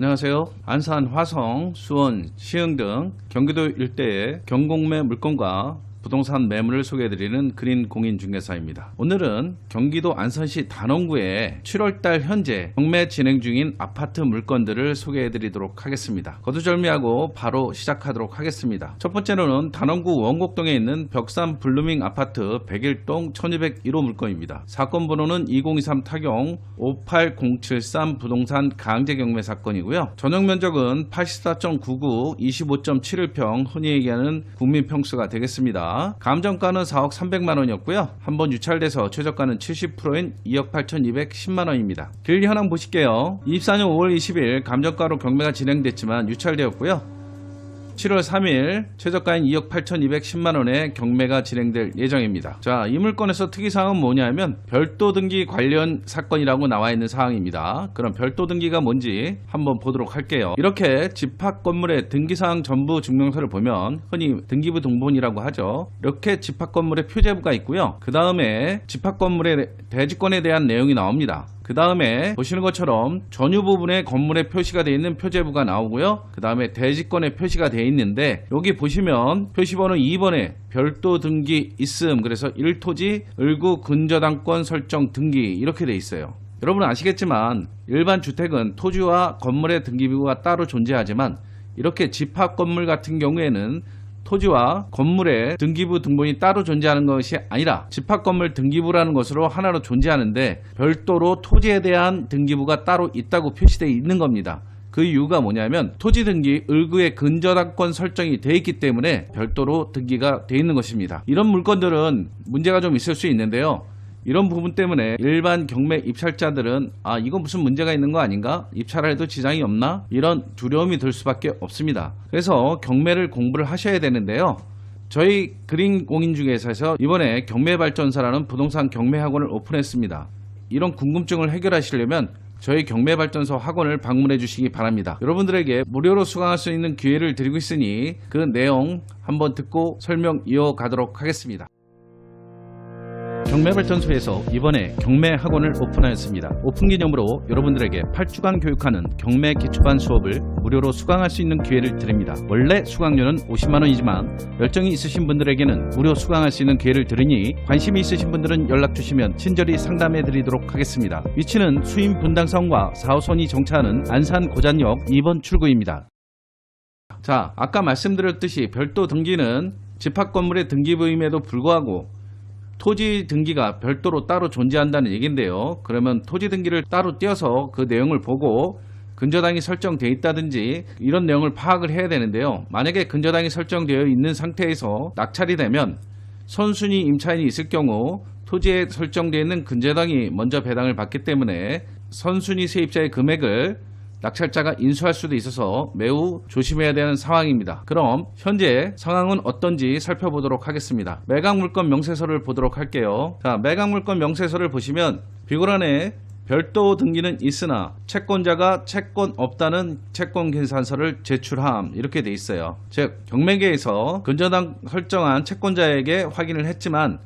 안녕하세요. 안산, 화성, 수원, 시흥 등 경기도 일대의 경공매 물건과 부동산 매물을 소개해드리는 그린공인중개사입니다. 오늘은 경기도 안산시 단원구에 7월달 현재 경매 진행 중인 아파트 물건들을 소개해드리도록 하겠습니다. 거두절미하고 바로 시작하도록 하겠습니다. 첫 번째로는 단원구 원곡동에 있는 벽산 블루밍 아파트 101동 1201호 물건입니다. 사건 번호는 2023 타경 58073 부동산 강제 경매 사건이고요. 전용 면적은 84.99, 25.71평, 흔히 얘기하는 국민평수가 되겠습니다. 감정가는 4억 300만원이었고요. 한번 유찰돼서 최저가는 70%인 2억 8210만원입니다. 길 현황 보실게요. 24년 5월 20일 감정가로 경매가 진행됐지만 유찰되었고요. 7월 3일 최저가인 2억 8210만원의 경매가 진행될 예정입니다. 자, 이 물건에서 특이사항은 뭐냐면 별도 등기 관련 사건이라고 나와 있는 사항입니다. 그럼 별도 등기가 뭔지 한번 보도록 할게요. 이렇게 집합 건물의 등기사항 전부 증명서를 보면 흔히 등기부 등본이라고 하죠. 이렇게 집합 건물의 표제부가 있고요. 그 다음에 집합 건물의 대지권에 대한 내용이 나옵니다. 그 다음에 보시는 것처럼 전유 부분에 건물에 표시가 되어 있는 표제부가 나오고요. 그 다음에 대지권에 표시가 되어 있는데 여기 보시면 표시번호 2번에 별도 등기 있음, 그래서 1토지 을구 근저당권 설정 등기 이렇게 되어 있어요. 여러분은 아시겠지만 일반 주택은 토지와 건물의 등기부가 따로 존재하지만 이렇게 집합 건물 같은 경우에는 토지와 건물의 등기부 등본이 따로 존재하는 것이 아니라 집합건물 등기부라는 것으로 하나로 존재하는데 별도로 토지에 대한 등기부가 따로 있다고 표시되어 있는 겁니다. 그 이유가 뭐냐면 토지 등기 을구의 근저당권 설정이 되어 있기 때문에 별도로 등기가 되어 있는 것입니다. 이런 물건들은 문제가 좀 있을 수 있는데요. 이런 부분 때문에 일반 경매 입찰자들은 이거 무슨 문제가 있는 거 아닌가? 입찰을 해도 지장이 없나? 이런 두려움이 들 수밖에 없습니다. 그래서 경매를 공부를 하셔야 되는데요. 저희 그린공인중개사에서 이번에 경매발전사라는 부동산 경매학원을 오픈했습니다. 이런 궁금증을 해결하시려면 저희 경매발전소 학원을 방문해 주시기 바랍니다. 여러분들에게 무료로 수강할 수 있는 기회를 드리고 있으니 그 내용 한번 듣고 설명 이어가도록 하겠습니다. 경매발전소에서 이번에 경매 학원을 오픈하였습니다. 오픈 기념으로 여러분들에게 8주간 교육하는 경매 기초반 수업을 무료로 수강할 수 있는 기회를 드립니다. 원래 수강료는 50만원이지만 열정이 있으신 분들에게는 무료 수강할 수 있는 기회를 드리니 관심이 있으신 분들은 연락주시면 친절히 상담해 드리도록 하겠습니다. 위치는 수임 분당선과 4호선이 정차하는 안산 고잔역 2번 출구입니다. 자, 아까 말씀드렸듯이 별도 등기는 집합건물의 등기부임에도 불구하고 토지 등기가 별도로 따로 존재한다는 얘기인데요. 그러면 토지 등기를 따로 떼어서 그 내용을 보고 근저당이 설정되어 있다든지 이런 내용을 파악을 해야 되는데요. 만약에 근저당이 설정되어 있는 상태에서 낙찰이 되면 선순위 임차인이 있을 경우 토지에 설정되어 있는 근저당이 먼저 배당을 받기 때문에 선순위 세입자의 금액을 낙찰자가 인수할 수도 있어서 매우 조심해야 되는 상황입니다. 그럼 현재 상황은 어떤지 살펴보도록 하겠습니다. 매각물건 명세서를 보도록 할게요. 자, 매각물건 명세서를 보시면 비고란에 별도 등기는 있으나 채권자가 채권 없다는 채권계산서를 제출함 이렇게 돼 있어요. 즉 경매계에서 근저당 설정한 채권자에게 확인을 했지만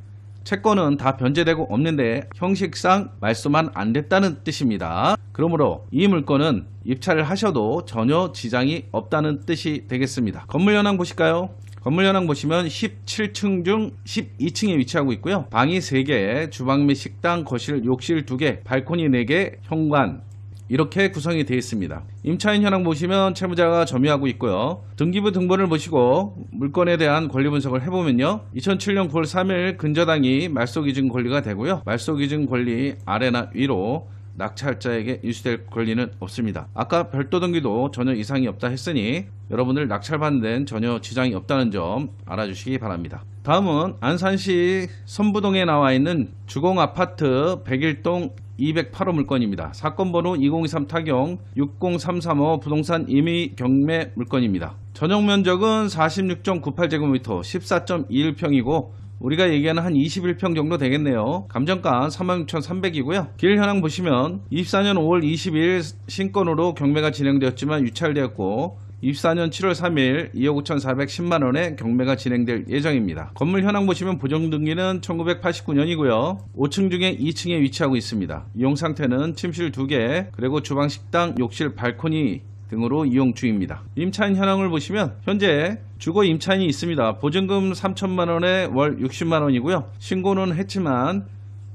채권은 다 변제되고 없는데 형식상 말소만 안 됐다는 뜻입니다. 그러므로 이 물건은 입찰을 하셔도 전혀 지장이 없다는 뜻이 되겠습니다. 건물 현황 보실까요? 건물 현황 보시면 17층 중 12층에 위치하고 있고요. 방이 3개, 주방 및 식당, 거실, 욕실 2개, 발코니 4개, 현관 이렇게 구성이 되어 있습니다. 임차인 현황 보시면 채무자가 점유하고 있고요. 등기부 등본을 보시고 물건에 대한 권리 분석을 해보면요. 2007년 9월 3일 근저당이 말소기준 권리가 되고요. 말소기준 권리 아래나 위로 낙찰자에게 인수될 권리는 없습니다. 아까 별도 등기도 전혀 이상이 없다 했으니 여러분들 낙찰받는 데는 전혀 지장이 없다는 점 알아주시기 바랍니다. 다음은 안산시 선부동에 나와 있는 주공아파트 101동 208호 물건입니다. 사건번호 2023 타경 60335 부동산 임의 경매 물건입니다. 전용 면적은 46.98제곱미터 14.21평이고 우리가 얘기하는 한 21평 정도 되겠네요. 감정가 36,300이고요. 길 현황 보시면 24년 5월 20일 신건으로 경매가 진행되었지만 유찰되었고 24년 7월 3일 2억 5,410만원의 경매가 진행될 예정입니다. 건물 현황 보시면 보정등기는 1989년이고요. 5층 중에 2층에 위치하고 있습니다. 이용 상태는 침실 2개, 그리고 주방, 식당, 욕실, 발코니 등으로 이용 중입니다. 임차인 현황을 보시면 현재 주거 임차인이 있습니다. 보증금 3천만원에 월 60만원이고요. 신고는 했지만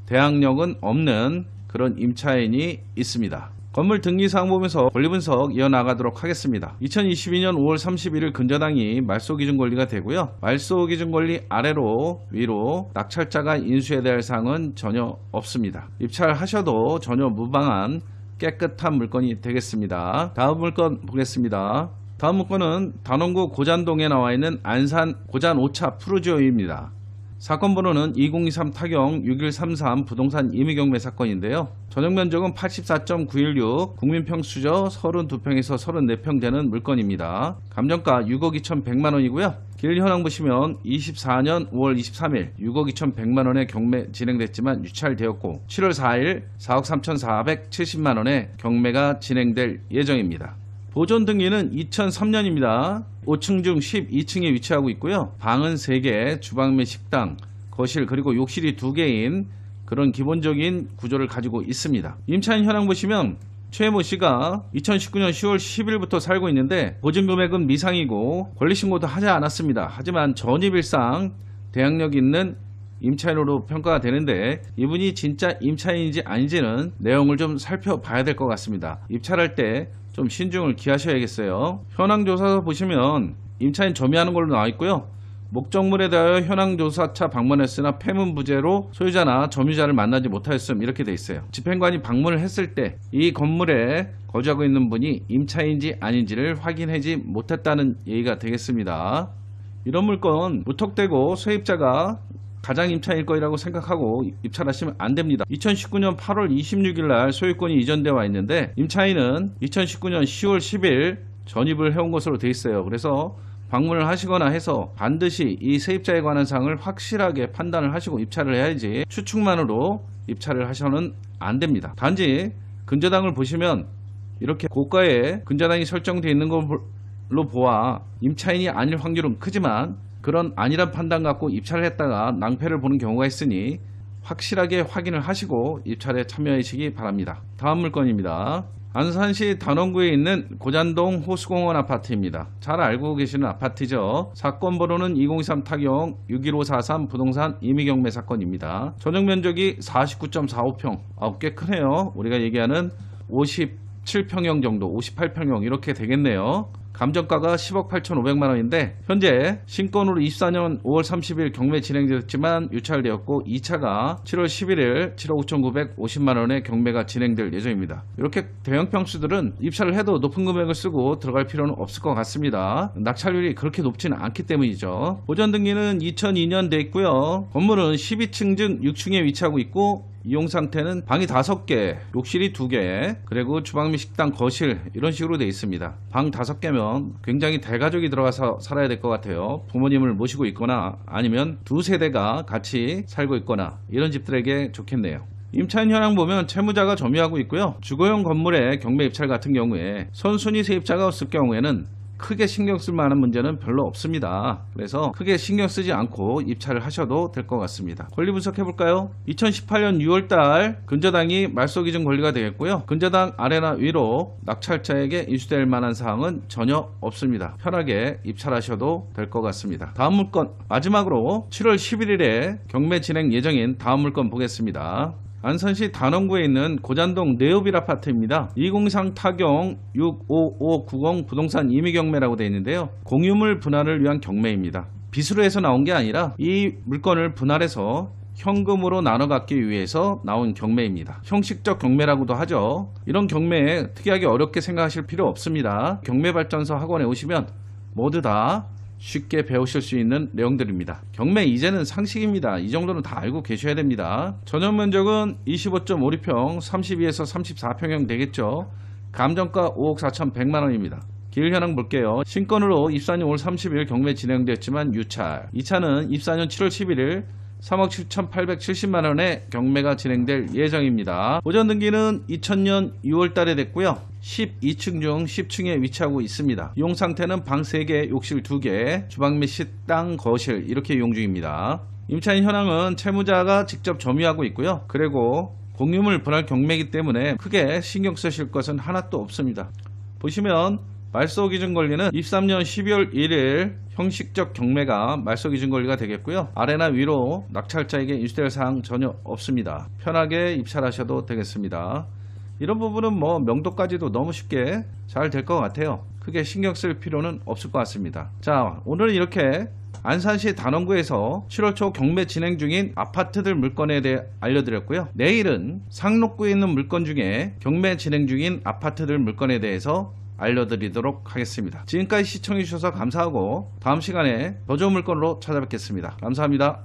대항력은 없는 그런 임차인이 있습니다. 건물 등기사항 보면서 권리분석 이어나가도록 하겠습니다. 2022년 5월 31일 근저당이 말소기준권리가 되고요. 말소기준권리 아래로 위로 낙찰자가 인수해야 될 사항은 전혀 없습니다. 입찰하셔도 전혀 무방한 깨끗한 물건이 되겠습니다. 다음 물건 보겠습니다. 다음 물건은 단원구 고잔동에 나와 있는 안산 고잔 5차 푸르지오입니다. 사건 번호는 2023 타경 6133 부동산 임의경매 사건인데요. 전용 면적은 84.916, 국민평수죠. 32평에서 34평 되는 물건입니다. 감정가 6억 2,100만원이고요. 길 현황 보시면 24년 5월 23일 6억 2,100만원의 경매 진행됐지만 유찰되었고 7월 4일 4억 3,470만원의 경매가 진행될 예정입니다. 보존 등기는 2003년입니다. 5층 중 12층에 위치하고 있고요. 방은 3개, 주방 및 식당, 거실 그리고 욕실이 2개인 그런 기본적인 구조를 가지고 있습니다. 임차인 현황 보시면 최모 씨가 2019년 10월 10일부터 살고 있는데 보증금액은 미상이고 권리신고도 하지 않았습니다. 하지만 전입일상 대항력 있는 임차인으로 평가가 되는데 이분이 진짜 임차인인지 아닌지는 내용을 좀 살펴봐야 될 것 같습니다. 입찰할 때 좀 신중을 기하셔야겠어요. 현황조사서 보시면 임차인 점유하는 걸로 나와 있고요. 목적물에 대하여 현황조사차 방문했으나 폐문부재로 소유자나 점유자를 만나지 못하였음 이렇게 돼 있어요. 집행관이 방문을 했을 때 이 건물에 거주하고 있는 분이 임차인지 아닌지를 확인하지 못했다는 얘기가 되겠습니다. 이런 물건 무턱대고 세입자가 가장 임차인일 거라고 생각하고 입찰하시면 안됩니다. 2019년 8월 26일 날 소유권이 이전되어 와 있는데 임차인은 2019년 10월 10일 전입을 해온 것으로 되어 있어요. 그래서 방문을 하시거나 해서 반드시 이 세입자에 관한 사항을 확실하게 판단을 하시고 입찰을 해야지 추측만으로 입찰을 하셔는 안됩니다. 단지 근저당을 보시면 이렇게 고가의 근저당이 설정되어 있는 걸로 보아 임차인이 아닐 확률은 크지만 그런 아니란 판단 갖고 입찰을 했다가 낭패를 보는 경우가 있으니 확실하게 확인을 하시고 입찰에 참여하시기 바랍니다. 다음 물건입니다. 안산시 단원구에 있는 고잔동 호수공원 아파트입니다. 잘 알고 계시는 아파트죠. 사건 번호는 2023 타경 61543 부동산 임의경매 사건입니다. 전용 면적이 49.45평, 꽤 크네요. 우리가 얘기하는 57평형 정도, 58평형 이렇게 되겠네요. 감정가가 10억 8,500만원인데 현재 신건으로 24년 5월 30일 경매 진행됐지만 유찰되었고 2차가 7월 11일 7억 5,950만원의 경매가 진행될 예정입니다. 이렇게 대형 평수들은 입찰을 해도 높은 금액을 쓰고 들어갈 필요는 없을 것 같습니다. 낙찰률이 그렇게 높지는 않기 때문이죠. 보전 등기는 2002년 돼 있고요. 건물은 12층 중 6층에 위치하고 있고 이용 상태는 방이 5개, 욕실이 2개, 그리고 주방 및 식당, 거실 이런 식으로 되어 있습니다. 방 5개면 굉장히 대가족이 들어가서 살아야 될 것 같아요. 부모님을 모시고 있거나 아니면 2세대가 같이 살고 있거나 이런 집들에게 좋겠네요. 임차인 현황 보면 채무자가 점유하고 있고요. 주거용 건물의 경매 입찰 같은 경우에 선순위 세입자가 없을 경우에는 크게 신경 쓸 만한 문제는 별로 없습니다. 그래서 크게 신경 쓰지 않고 입찰을 하셔도 될 것 같습니다. 권리 분석해 볼까요? 2018년 6월달 근저당이 말소기준 권리가 되겠고요. 근저당 아래나 위로 낙찰자에게 인수될 만한 사항은 전혀 없습니다. 편하게 입찰하셔도 될 것 같습니다. 다음 물건 마지막으로 7월 11일에 경매 진행 예정인 다음 물건 보겠습니다. 안산시 단원구에 있는 고잔동 네오빌 아파트입니다. 2023 타경 65590 부동산 임의경매라고 되어 있는데요. 공유물 분할을 위한 경매입니다. 빚으로 해서 나온 게 아니라 이 물건을 분할해서 현금으로 나눠 갖기 위해서 나온 경매입니다. 형식적 경매라고도 하죠. 이런 경매에 특이하게 어렵게 생각하실 필요 없습니다. 경매발전소 학원에 오시면 모두 다 쉽게 배우실 수 있는 내용들입니다. 경매 이제는 상식입니다. 이 정도는 다 알고 계셔야 됩니다. 전용 면적은 25.56평 32에서 34평형 되겠죠. 감정가 5억 4,100만원입니다. 길 현황 볼게요. 신건으로 24년 5월 30일 경매 진행됐지만 유찰, 2차는 24년 7월 11일 3억 7,870만원의 경매가 진행될 예정입니다. 보전 등기는 2000년 6월 달에 됐고요. 12층 중 10층에 위치하고 있습니다. 이용 상태는 방 3개, 욕실 2개, 주방 및 식당, 거실 이렇게 이용 중입니다. 임차인 현황은 채무자가 직접 점유하고 있고요. 그리고 공유물 분할 경매이기 때문에 크게 신경 쓰실 것은 하나도 없습니다. 보시면 말소 기준 권리는 23년 12월 1일 형식적 경매가 말소 기준 권리가 되겠고요. 아래나 위로 낙찰자에게 인수될 사항 전혀 없습니다. 편하게 입찰하셔도 되겠습니다. 이런 부분은 뭐 명도까지도 너무 쉽게 잘 될 것 같아요. 크게 신경 쓸 필요는 없을 것 같습니다. 자, 오늘은 이렇게 안산시 단원구에서 7월 초 경매 진행 중인 아파트들 물건에 대해 알려드렸고요. 내일은 상록구에 있는 물건 중에 경매 진행 중인 아파트들 물건에 대해서 알려드리도록 하겠습니다. 지금까지 시청해주셔서 감사하고 다음 시간에 더 좋은 물건으로 찾아뵙겠습니다. 감사합니다.